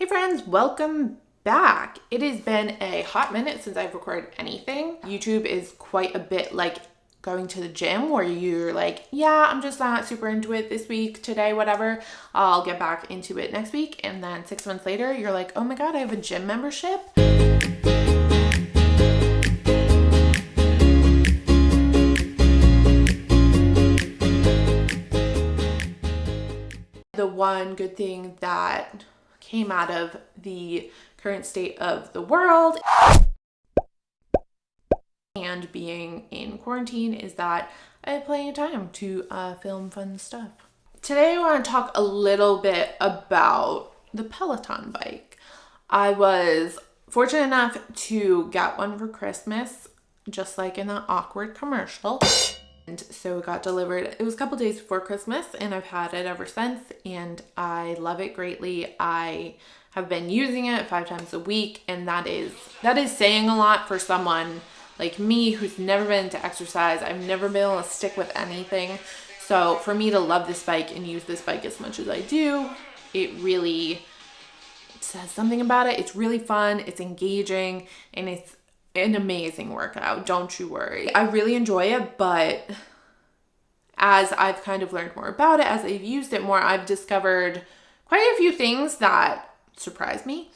Hey friends, welcome back. It has been a hot minute since I've recorded anything. YouTube is quite a bit like going to the gym where you're like, yeah, I'm just not super into it this week, today, whatever. I'll get back into it next week. And then 6 months later, you're like, oh my God, I have a gym membership. The one good thing that came out of the current state of the world and being in quarantine is that I have plenty of time to film fun stuff. Today I want to talk a little bit about the Peloton bike. I was fortunate enough to get one for Christmas, just like in that awkward commercial. And so it got delivered. It was a couple days before Christmas and I've had it ever since and I love it greatly. I have been using it 5 times a week and that is saying a lot for someone like me who's never been into exercise. I've never been able to stick with anything. So for me to love this bike and use this bike as much as I do, it really says something about it. It's really fun, it's engaging, and it's an amazing workout, don't you worry. I really enjoy it, but as I've kind of learned more about it, as I've used it more, I've discovered quite a few things that surprised me.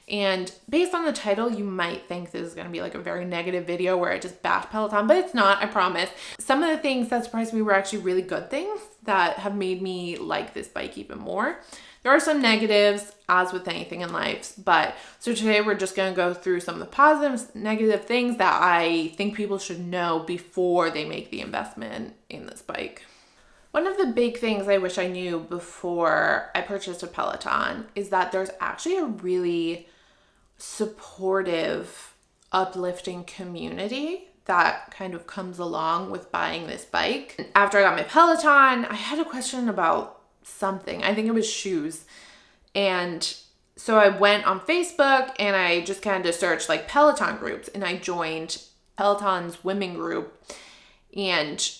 And based on the title, you might think this is going to be like a very negative video where I just bash Peloton, but it's not, I promise. Some of the things that surprised me were actually really good things that have made me like this bike even more. There are some negatives, as with anything in life, but so today we're just going to go through some of the positive, negative things that I think people should know before they make the investment in this bike. One of the big things I wish I knew before I purchased a Peloton is that there's actually a really supportive, uplifting community that kind of comes along with buying this bike. After I got my Peloton, I had a question about something. I think it was shoes. And so I went on Facebook and I just kind of searched like Peloton groups and I joined Peloton's women group. And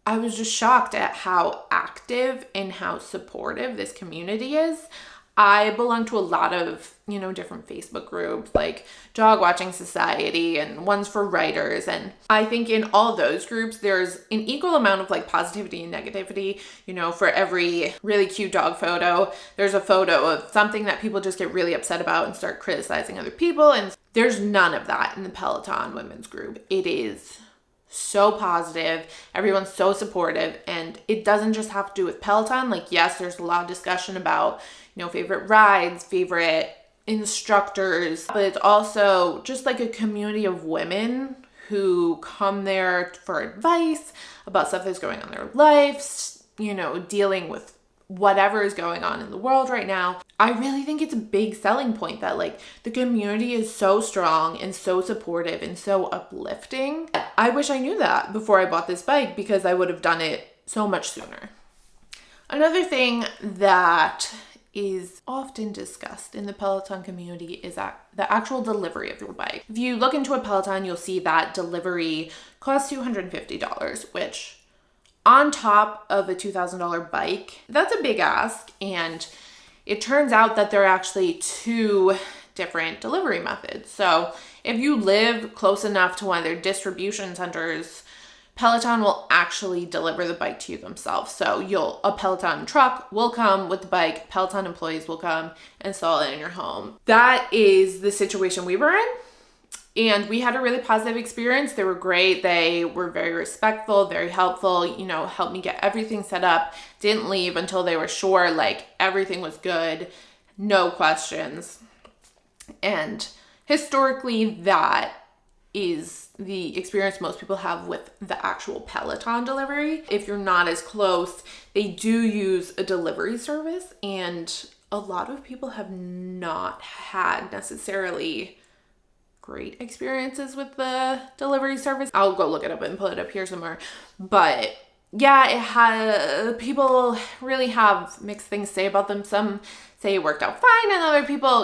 I was just shocked at how active and how supportive this community is. I belong to a lot of, different Facebook groups like Dog Watching Society and ones for writers. And I think in all those groups, there's an equal amount of like positivity and negativity. For every really cute dog photo, there's a photo of something that people just get really upset about and start criticizing other people. And there's none of that in the Peloton women's group. It is so positive. Everyone's so supportive. And it doesn't just have to do with Peloton. Like, yes, there's a lot of discussion about, favorite rides, favorite instructors, but it's also just like a community of women who come there for advice about stuff that's going on in their lives, dealing with whatever is going on in the world right now. I really think it's a big selling point that like the community is so strong and so supportive and so uplifting. I wish I knew that before I bought this bike because I would have done it so much sooner. Another thing that is often discussed in the Peloton community is that the actual delivery of your bike. If you look into a Peloton, you'll see that delivery costs $250, which on top of a $2,000 bike, that's a big ask. And it turns out that there are actually 2 different delivery methods. So if you live close enough to one of their distribution centers, Peloton will actually deliver the bike to you themselves. So a Peloton truck will come with the bike, Peloton employees will come install it in your home. That is the situation we were in. And we had a really positive experience. They were great. They were very respectful, very helpful, helped me get everything set up. Didn't leave until they were sure like everything was good, no questions. And historically, that is the experience most people have with the actual Peloton delivery. If you're not as close, they do use a delivery service, and a lot of people have not had necessarily great experiences with the delivery service. I'll go look it up and put it up here somewhere. But yeah, people really have mixed things to say about them. Some say it worked out fine, and other people,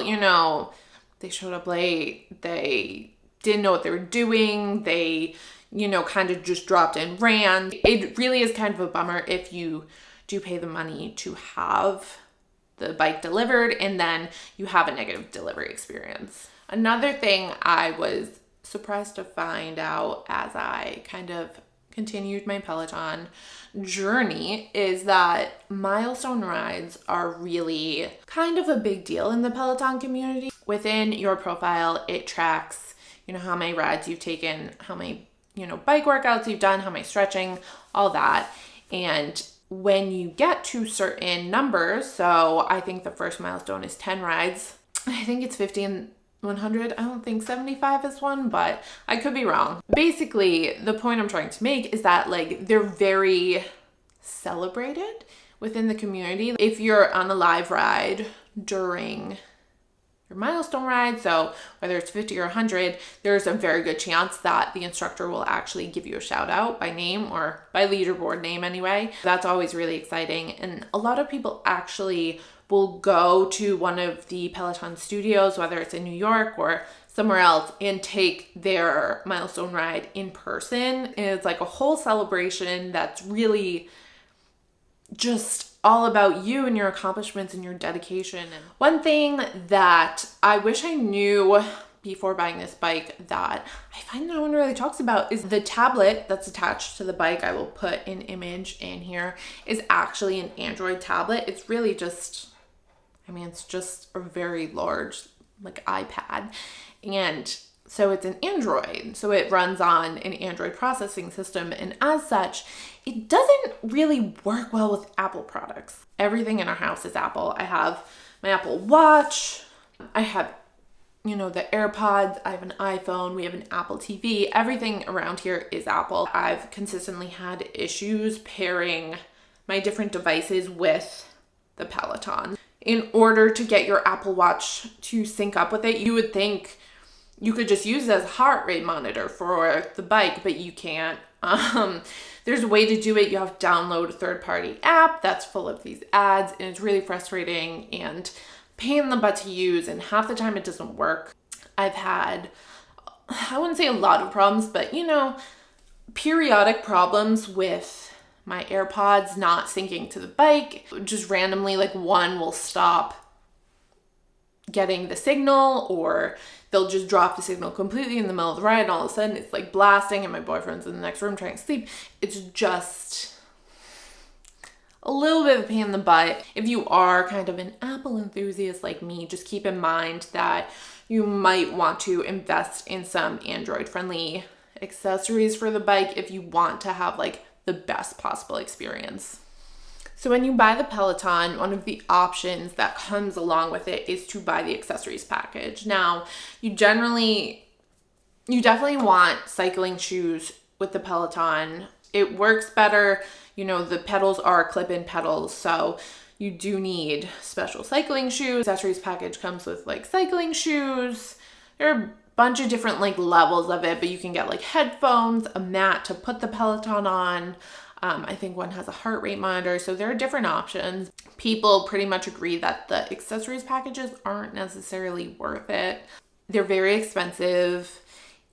they showed up late, they didn't know what they were doing, they, kind of just dropped and ran. It really is kind of a bummer if you do pay the money to have the bike delivered, and then you have a negative delivery experience. Another thing I was surprised to find out as I kind of continued my Peloton journey is that milestone rides are really kind of a big deal in the Peloton community. Within your profile, it tracks, how many rides you've taken, how many, bike workouts you've done, how many stretching, all that. And when you get to certain numbers, so I think the first milestone is 10 rides. I think it's 50 and 100. I don't think 75 is one, but I could be wrong. Basically, the point I'm trying to make is that they're very celebrated within the community. If you're on a live ride during your milestone ride, so whether it's 50 or 100, there's a very good chance that the instructor will actually give you a shout out by name or by leaderboard name anyway. That's always really exciting. And a lot of people actually will go to one of the Peloton studios, whether it's in New York or somewhere else, and take their milestone ride in person. And it's like a whole celebration that's really just all about you and your accomplishments and your dedication. And one thing that I wish I knew before buying this bike that I find no one really talks about is the tablet that's attached to the bike. I will put an image in here, is actually an Android tablet. It's really just, it's just a very large iPad. And so it's an Android, so it runs on an Android processing system, and as such, it doesn't really work well with Apple products. Everything in our house is Apple. I have my Apple Watch, I have, the AirPods, I have an iPhone, we have an Apple TV. Everything around here is Apple. I've consistently had issues pairing my different devices with the Peloton. In order to get your Apple Watch to sync up with it, you would think you could just use it as a heart rate monitor for the bike, but you can't. There's a way to do it. You have to download a third-party app that's full of these ads, and it's really frustrating and pain in the butt to use, and half the time it doesn't work. I've had, I wouldn't say a lot of problems, but periodic problems with my AirPods not syncing to the bike. Just randomly, one will stop getting the signal, or they'll just drop the signal completely in the middle of the ride, and all of a sudden it's blasting and my boyfriend's in the next room trying to sleep. It's just a little bit of a pain in the butt. If you are kind of an Apple enthusiast like me, just keep in mind that you might want to invest in some Android friendly accessories for the bike if you want to have the best possible experience. So when you buy the Peloton, one of the options that comes along with it is to buy the accessories package. Now, you definitely want cycling shoes with the Peloton. It works better. The pedals are clip-in pedals, so you do need special cycling shoes. Accessories package comes with cycling shoes. There are a bunch of different levels of it, but you can get headphones, a mat to put the Peloton on. I think one has a heart rate monitor. So there are different options. People pretty much agree that the accessories packages aren't necessarily worth it. They're very expensive.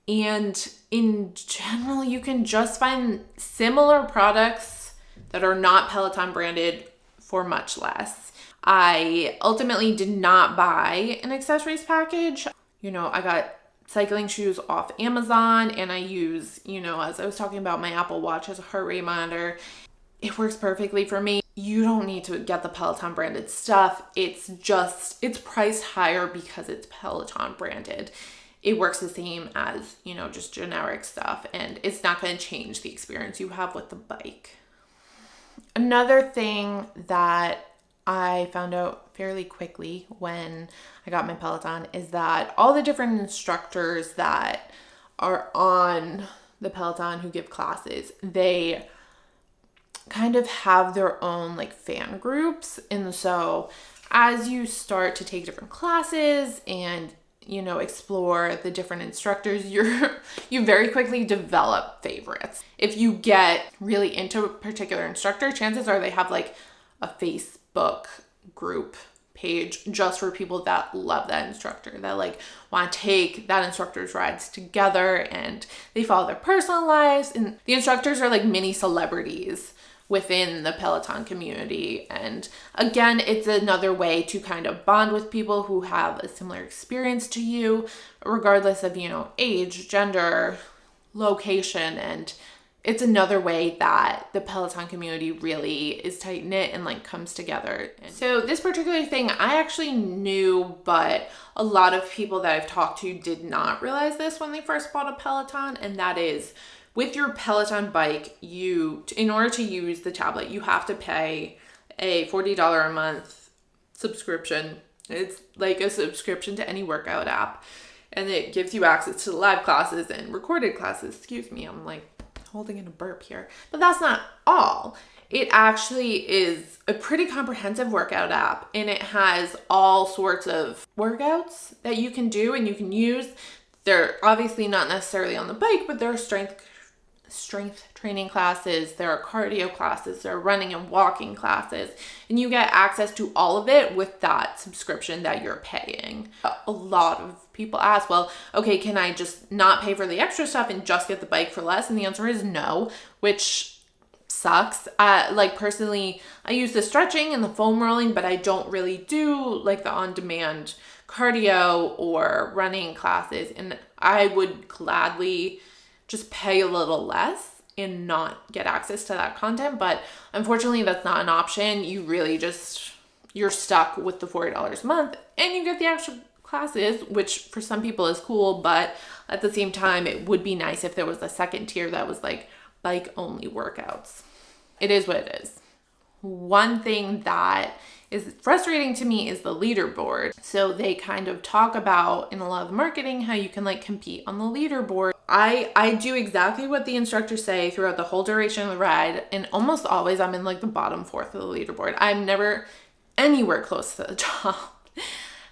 And in general, you can just find similar products that are not Peloton branded for much less. I ultimately did not buy an accessories package. I got cycling shoes off Amazon, and I use, as I was talking about, my Apple Watch as a heart rate monitor. It works perfectly for me. You don't need to get the Peloton branded stuff. It's priced higher because it's Peloton branded. It works the same as, just generic stuff, and it's not going to change the experience you have with the bike. Another thing that I found out fairly quickly when I got my Peloton is that all the different instructors that are on the Peloton who give classes, they kind of have their own fan groups. And so as you start to take different classes and explore the different instructors, you very quickly develop favorites. If you get really into a particular instructor, chances are they have a Facebook group page just for people that love that instructor, that want to take that instructor's rides together, and they follow their personal lives, and the instructors are mini celebrities within the Peloton community. And again, it's another way to kind of bond with people who have a similar experience to you, regardless of, age, gender, location. And it's another way that the Peloton community really is tight-knit and like comes together. So this particular thing I actually knew, but a lot of people that I've talked to did not realize this when they first bought a Peloton, and that is with your Peloton bike, in order to use the tablet, you have to pay a $40 a month subscription. It's like a subscription to any workout app, and it gives you access to live classes and recorded classes. Excuse me, I'm like holding in a burp here. But that's not all. It actually is a pretty comprehensive workout app, and it has all sorts of workouts that you can do and you can use. They're obviously not necessarily on the bike, but there are strength training classes, there are cardio classes, there are running and walking classes, and you get access to all of it with that subscription that you're paying. A lot of people ask, well, okay, can I just not pay for the extra stuff and just get the bike for less? And the answer is no, which sucks. Like personally, I use the stretching and the foam rolling, but I don't really do like the on-demand cardio or running classes, and I would gladly just pay a little less and not get access to that content. But unfortunately, that's not an option. You really you're stuck with the $40 a month, and you get the extra classes, which for some people is cool, but at the same time, it would be nice if there was a second tier that was like bike only workouts. It is what it is. One thing that is frustrating to me is the leaderboard. So they kind of talk about in a lot of marketing how you can like compete on the leaderboard. I do exactly what the instructors say throughout the whole duration of the ride, and almost always I'm in like the bottom fourth of the leaderboard. I'm never anywhere close to the top.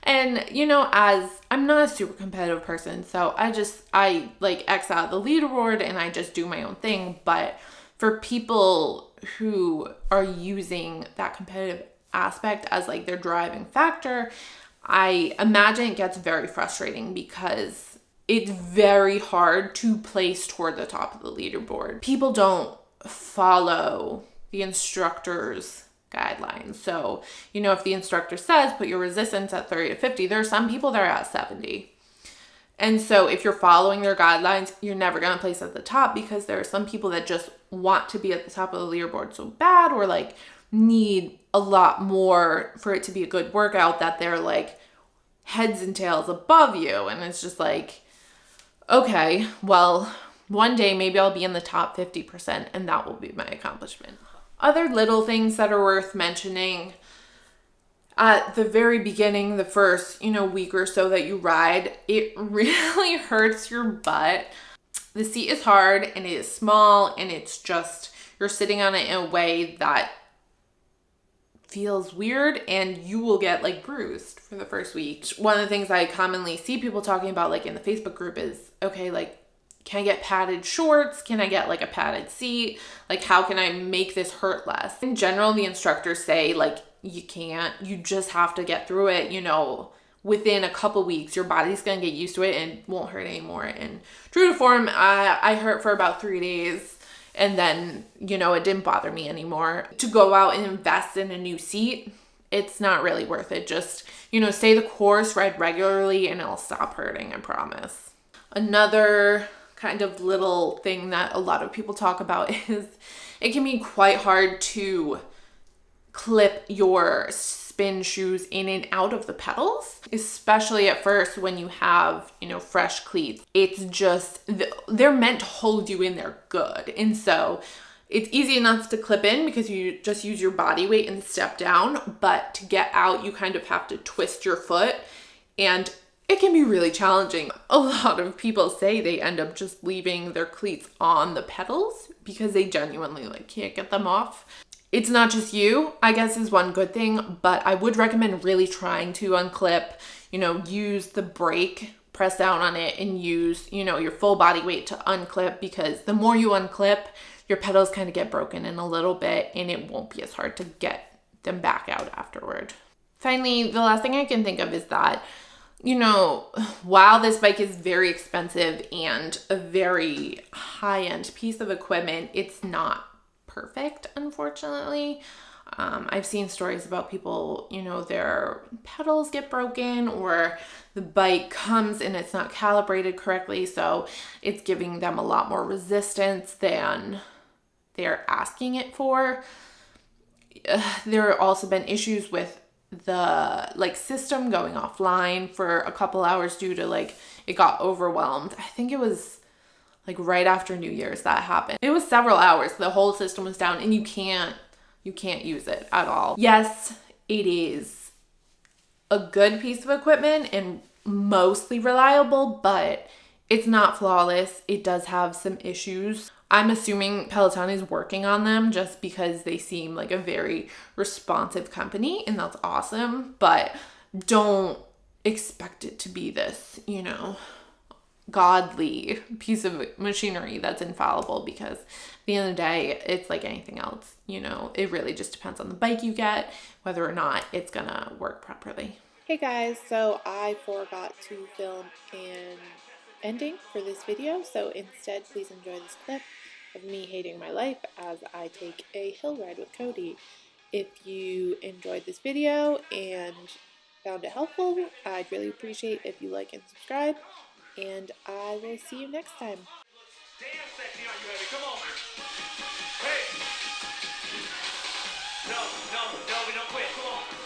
And as I'm not a super competitive person, so I like X out the leaderboard and I just do my own thing. But for people who are using that competitive aspect as like their driving factor, I imagine it gets very frustrating because it's very hard to place toward the top of the leaderboard. People don't follow the instructor's guidelines. So, if the instructor says put your resistance at 30 to 50, there are some people that are at 70. And so if you're following their guidelines, you're never going to place at the top, because there are some people that just want to be at the top of the leaderboard so bad, or like need a lot more for it to be a good workout, that they're like heads and tails above you. And it's just like, okay, well, one day maybe I'll be in the top 50% and that will be my accomplishment. Other little things that are worth mentioning: at the very beginning, the first, week or so that you ride, it really hurts your butt. The seat is hard and it is small, and it's just, you're sitting on it in a way that feels weird, and you will get like bruised for the first week. One of the things I commonly see people talking about like in the Facebook group is, okay, like, can I get padded shorts? Can I get like a padded seat? Like, how can I make this hurt less? In general, the instructors say like, you can't, you just have to get through it. Within a couple weeks, your body's going to get used to it and won't hurt anymore. And true to form, I hurt for about 3 days. And then, it didn't bother me anymore. To go out and invest in a new seat, it's not really worth it. Just, stay the course, ride regularly, and it'll stop hurting, I promise. Another kind of little thing that a lot of people talk about is it can be quite hard to clip your spin shoes in and out of the pedals, especially at first when you have, fresh cleats. It's just, they're meant to hold you in there good. And so it's easy enough to clip in because you just use your body weight and step down, but to get out, you kind of have to twist your foot, and it can be really challenging. A lot of people say they end up just leaving their cleats on the pedals because they genuinely can't get them off. It's not just you, I guess, is one good thing, but I would recommend really trying to unclip, use the brake, press down on it, and use, your full body weight to unclip, because the more you unclip, your pedals kind of get broken in a little bit, and it won't be as hard to get them back out afterward. Finally, the last thing I can think of is that, while this bike is very expensive and a very high-end piece of equipment, it's not perfect, unfortunately. I've seen stories about people, their pedals get broken, or the bike comes and it's not calibrated correctly, so it's giving them a lot more resistance than they're asking it for. There have also been issues with the system going offline for a couple hours due to it got overwhelmed. I think it was right after New Year's that happened. It was several hours. The whole system was down and you can't use it at all. Yes, it is a good piece of equipment and mostly reliable, but it's not flawless. It does have some issues. I'm assuming Peloton is working on them just because they seem like a very responsive company, and that's awesome, but don't expect it to be this, godly piece of machinery that's infallible, because at the end of the day, it's like anything else. It really just depends on the bike you get, whether or not it's gonna work properly. Hey guys, so I forgot to film an ending for this video, so instead please enjoy this clip of me hating my life as I take a hill ride with Cody. If you enjoyed this video and found it helpful, I'd really appreciate if you like and subscribe, and I will see you next time. Damn sexy, are you ready? Come on. Hey. No, we don't quit. Come on.